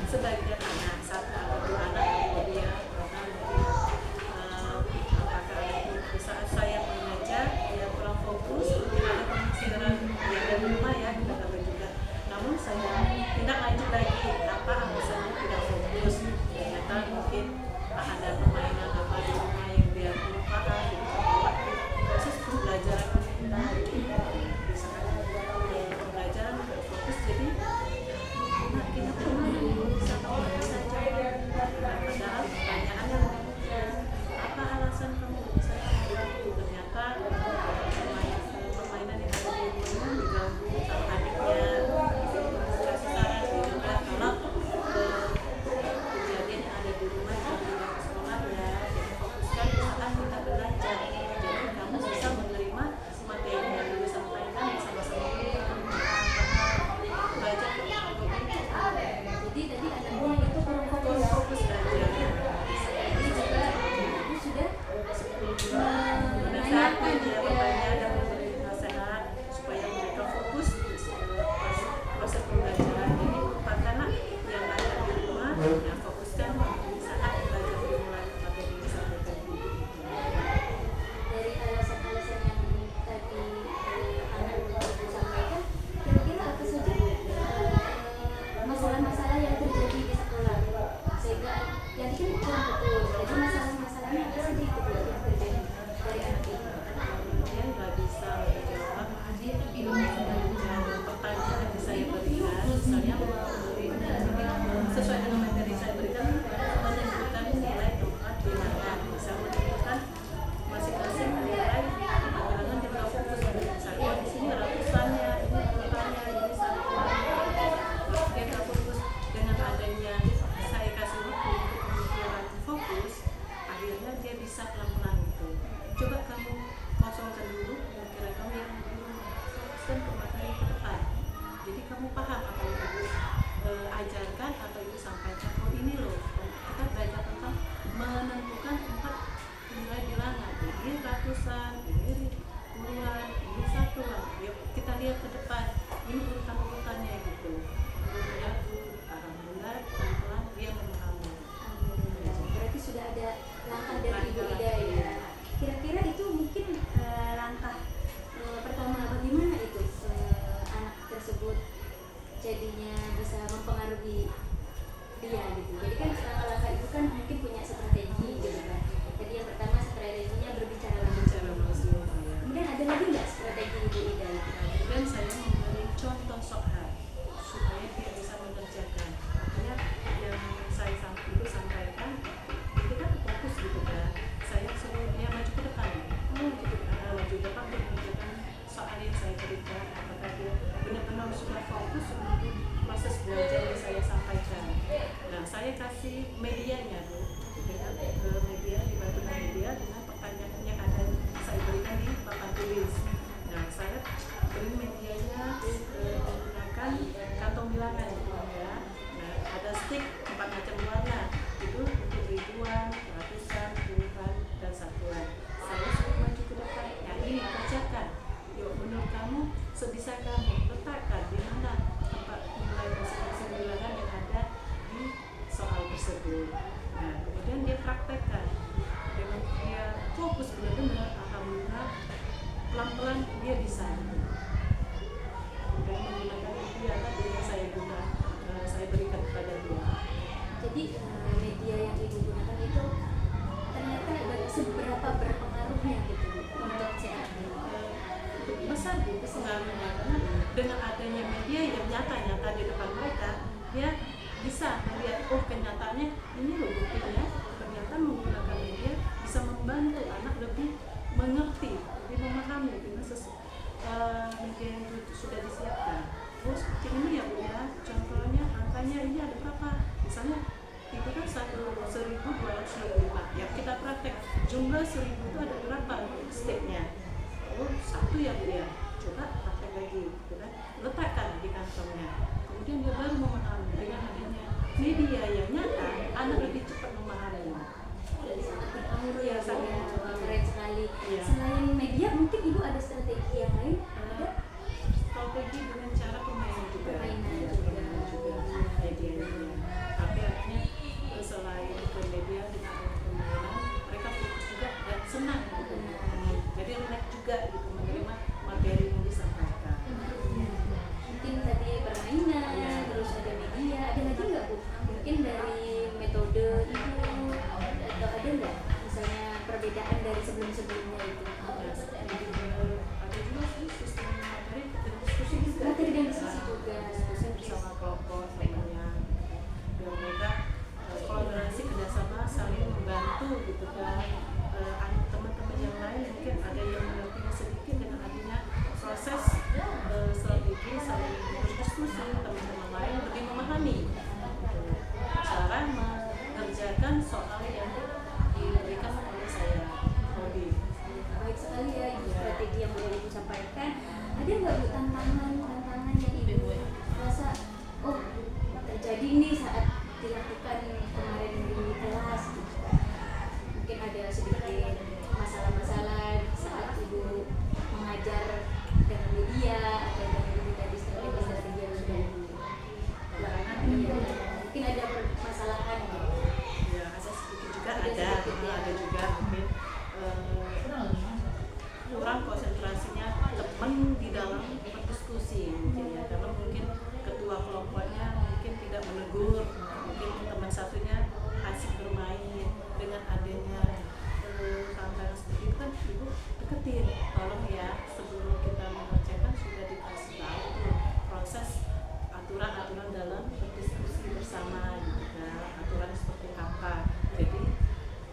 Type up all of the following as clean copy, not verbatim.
sebagian anak, satu atau dua anak dia karena mungkin apakah di saat saya mengajar dia kurang fokus, mungkin ada pemikiran ya dari rumah ya kita tahu juga. Namun saya tidak lanjut lagi apa alasannya tidak fokus, ternyata mungkin ada permainan apa di rumah yang dia belum paham, jadi bawa proses pembelajaran kita bisa pembelajaran fokus, jadi kita bisa tahu saja padahal pertanyaannya apa alasan kamu bisa ternyata permainan yang ada di rumah diganggu sama adiknya, kasih saran juga kalau kejadian yang ada di rumah yang tidak ke sekolah ya fokuskan saat kita belajar, jadi kamu bisa menerima materi yang disampaikan bersama-sama belajar. Jadi tadi anaknya itu kurang fokus belajar. Ini juga ibu sudah menanyakan juga dan memberi nasihat supaya mereka fokus proses pembelajaran ini karena yang ada di rumah yang fokuskan saat belajar dimulai materi yang disampaikan. Dari alasan-alasan yang tadi anak ibu sampaikan, kira-kira apa saja masalah-masalah yang terjadi di sekolah sehingga yang kan kurang betul, jadi masalah-masalahnya apa saja itu yang terjadi dari anak ibu? Kemudian nggak bisa menjawab pertanyaan yang saya berikan, misalnya sesuai dengan materi saya berikan menyebutkan nilai tempat bilangan, bisa menyebutkan masing-masing nilai bilangan juga fokus misalnya di sini ratusannya, ini puluhannya, ini satuannya, dia nggak fokus. Dengan adanya saya kasih waktu untuk pemikiran fokus, akhirnya dia bisa pelan-pelan itu. Coba kamu kosongkan dulu pemikiran kamu yang belum fokuskan ke materi ke depan, jadi kamu paham apa yang ibu ajarkan atau ibu sampaikan. Oh ini loh, kita belajar tentang menentukan empat nilai bilangan, ini ratusan, ini puluhan, ini satuan. Yuk kita lihat ke depan, ini urutan-urutannya gitu. Kemudian alhamdulillah pelan-pelan dia memahami. Berarti sudah ada langkah dari Ibu Ida ya. Kira-kira itu mungkin langkah pertama bagaimana itu anak tersebut jadinya bisa mempengaruhi dia gitu. Jadi kan langkah-langkah itu kan mungkin punya strategi gitu kan. Jadi yang pertama strateginya berbicara langsung. Kemudian ada lagi nggak strategi Ibu Ida itu? Kemudian saya memberi contoh soal supaya dia bisa mengerjakan. Artinya yang saya sampaikan itu kan fokus gitu kan. Saya suruh dia maju ke depan. Maju ke depan untuk mengerjakan soal yang saya berikan. Apakah dia benar-benar sudah fokus untuk proses belajar yang saya sampaikan. Nah, saya kasih medianya dengan media, dibantu media dengan pertanyaan yang ada saya berikan di papan tulis. Nah, saya beri medianya menggunakan kantong bilangan ya. Nah, ada stick 4 macam warna itu untuk ribuan, ratusan, puluhan, dan satuan. Saya suruh maju ke depan. Ya ini kerjakan. Yuk menurut kamu sebisa kamu letakkan di mana tempat nilai masing-masing bilangan yang ada di soal tersebut. Nah, kemudian dia praktekkan dengan dia fokus benar-benar, alhamdulillah pelan-pelan dia bisa. Dan menggunakan media tadi yang saya berikan kepada dia. Jadi media yang Ibu gunakan itu ternyata seberapa berpengaruhnya gitu untuk CAD? Besar Bu pengaruhnya, karena dengan adanya media yang nyata-nyata di depan mereka, dia bisa melihat oh kenyataannya ini loh buktinya, ternyata menggunakan media bisa membantu anak lebih mengerti, lebih memahami dengan media yang sudah disiapkan. Oh seperti ini ya Bu ya, contohnya angkanya ini ada berapa, misalnya itu kan 1.225 ya, kita praktek jumlah 1.000 itu ada berapa stepnya. Oh satu ya Bu ya, coba praktek lagi gitu kan, letakkan di kantongnya, kemudian dia baru memahami. Dengan adanya media yang nyata, anak lebih cepat memahami. Jadi sangat berpengaruh ya, sangat keren sekali ya. Selain media mungkin Ibu ada strategi yang lain? Ada? Strategi dengan cara permainan juga. Permainan ya, juga. medianya. sebelum-sebelumnya itu. Ada juga sih sistem materi dan diskusi juga. Materi dan diskusi juga. Diskusi bersama kelompok temannya. Biar mereka kolaborasi kerjasama saling membantu gitu kan. Teman-teman yang lain mungkin ada yang mengerti sedikit dengan adanya proses strategi saling berdiskusi, teman-teman lain lebih memahami cara mengerjakan soal yang diberikan oleh saya. Baik sekali ya Ibu, strategi yang boleh Ibu sampaikan. Ada nggak Bu tantangan yang Ibu rasa terjadi nih saat dilakukan kemarin di kelas gitu. Mungkin ada sedikit masalah-masalah saat Ibu mengajar dengan media atau dengan Ibu tadi strategi yang sudah mungkin ada permasalahan gitu. Ya, ada sedikit juga ada juga mungkin kurang konsentrasinya teman di dalam berdiskusi mungkin ya, karena mungkin ketua kelompoknya mungkin tidak menegur, mungkin teman satunya asik bermain. Dengan adanya tantangan seperti itu kan Ibu deketin, tolong ya sebelum kita mengerjakan sudah dikasih tahu tuh proses aturan-aturan dalam berdiskusi bersama gitu kan, aturan seperti apa. Jadi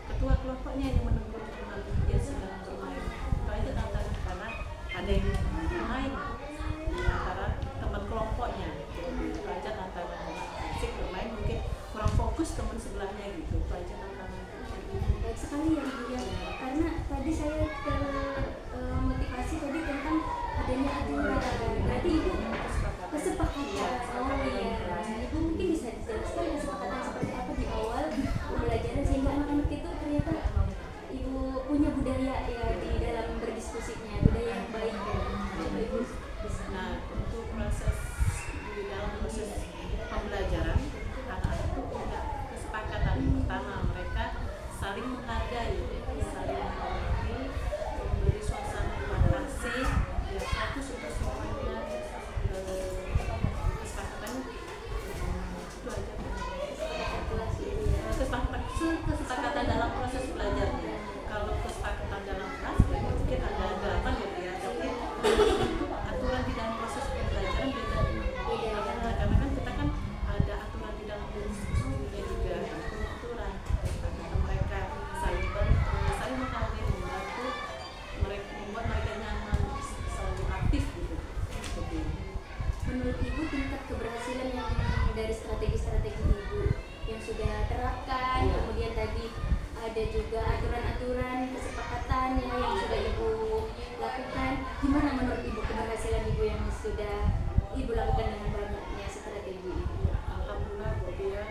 ketua kelompoknya yang menegur teman dia sedang bermain. Itu aja tantangan karena ada yang bermain di antara teman kelompoknya. Jadi itu aja tantangan, asik bermain mungkin kurang fokus teman sebelahnya gitu. Itu aja tantangan. Baik sekali ya Ibu ya, karena tadi saya termotivasi tadi tentang adanya aturan. Berarti Ibu kesepakatan. Oh iya, Ibu mungkin bisa dijelaskan kesepakatan seperti apa di awal pembelajaran sehingga anak-anak itu ternyata Ibu punya budaya ya di dalam berdiskusinya, budaya yang baik ya. Coba Ibu bisa. Nah, untuk proses di dalam proses pembelajaran anak-anak itu punya kesepakatan. Pertama, mereka saling menghargai, saling menghormati, memberi suasana rumah kasih, biar fokus untuk semuanya. Kesepakatannya itu aja. Kesepakatan dalam proses belajarnya. Kalau kesepakatan dalam kelas mungkin ada gerakan gitu ya, tapi untuk aturan di dalam proses pembelajaran beda. Karena kan kita kan ada aturan di dalam diskusinya juga, aturan kesepakatan mereka saling menghargai, membantu mereka, membuat mereka nyaman, saling aktif gitu. Menurut Ibu tingkat keberhasilan yang dari strategi-strategi Ibu yang sudah terapkan, kemudian tadi ada juga aturan-aturan kesepakatan yang sudah Ibu lakukan, gimana menurut Ibu keberhasilan Ibu yang sudah Ibu lakukan dengan banyaknya strategi Ibu? Alhamdulillah buat dia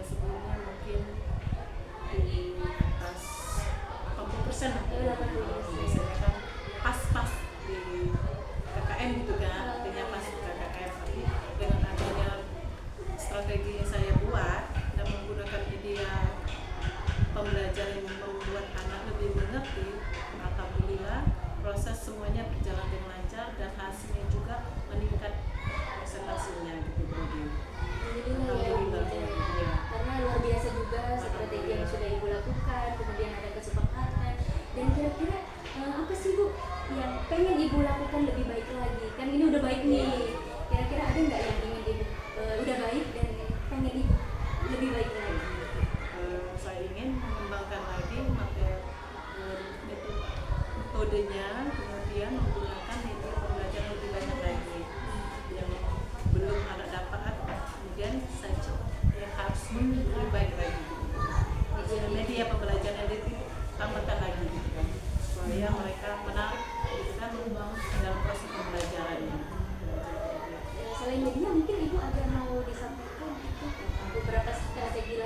sebelumnya mungkin di atas 80% lah. Biasanya kan pas-pas di KKM gitu kan, artinya pas di KKM. Tapi dengan adanya strategi yang saya buat dan menggunakan media pembelajaran yang membuat anak lebih mengerti, alhamdulillah proses semuanya berjalan dengan lancar dan hasilnya juga meningkat presentasinya gitu. Alhamdulillah ya, karena luar biasa juga strategi yang sudah Ibu lakukan, kemudian ada kesepakatan. Dan kira-kira apa sih Bu yang pengen Ibu lakukan lebih baik lagi? Kan ini udah baik nih, kira-kira ada nggak yang ingin Ibu udah baik dan pengen Ibu lebih baik lagi? Saya ingin mengembangkan lagi metodenya, kemudian menggunakan media pembelajaran lebih banyak lagi yang belum anak dapat, kemudian saya yang harus lebih baik lagi. Media pembelajaran itu tambahkan lagi gitu kan, supaya mereka menarik gitu kan dalam proses pembelajarannya. Selain media mungkin Ibu ada mau disampaikan beberapa strategi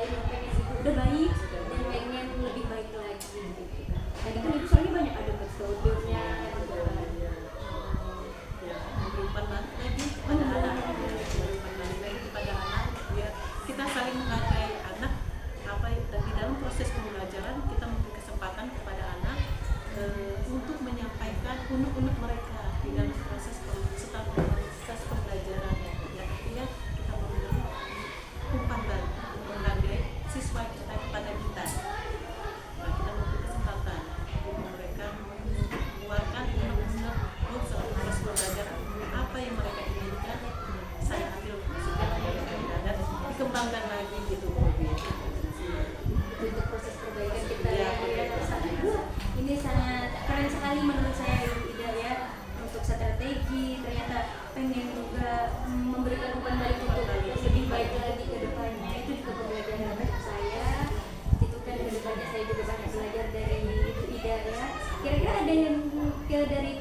dari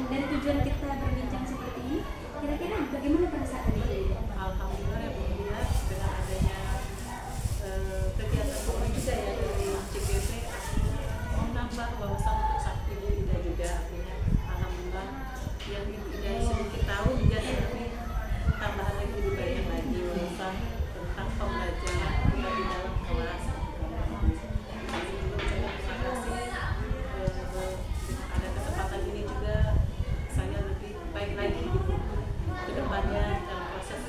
tujuan kita berbincang seperti ini, kira-kira bagaimana perasaan Ibu? Alhamdulillah ya Bu ya, dengan adanya kegiatan ini juga ya dari CGP menambah wawasan untuk sakti Ibu Ida juga, artinya alhamdulillah yang Ibu Ida sedikit tahu menjadi lebih tambahan lagi lebih banyak lagi wawasan tentang pembelajaran kita di dalam kelas. Jadi juga ucapkan terima kasih dengan ada kesempatan ini juga saya lebih baik lagi gitu ke depannya dalam proses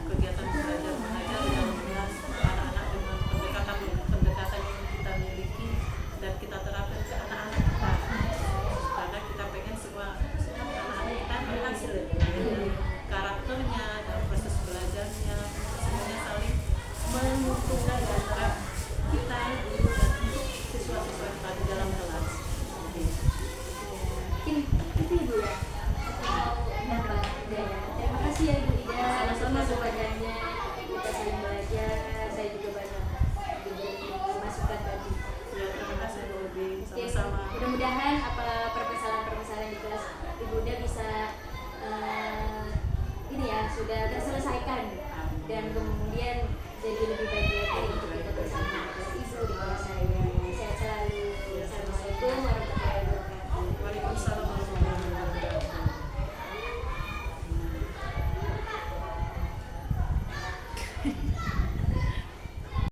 kegiatan belajar mengajar di dalam kelas anak-anak dengan pendekatan yang kita miliki dan kita terapkan ke anak-anak kita, karena kita pengen semua anak-anak kita berhasil dengan karakternya dan proses belajarnya semuanya saling menguntungkan antara kita guru dan siswa-siswa kita di dalam kelas. Mungkin itu Ibu ya, nambah daya. Terima kasih ya Ibu Ida, sama-sama sebagainya kita saling belajar, saya juga banyak diberi masukan tadi. Ya, terima kasih Bu Udi, Oke, sama-sama. mudah-mudahan apa permasalahan di kelas Ibu Ida bisa ini ya sudah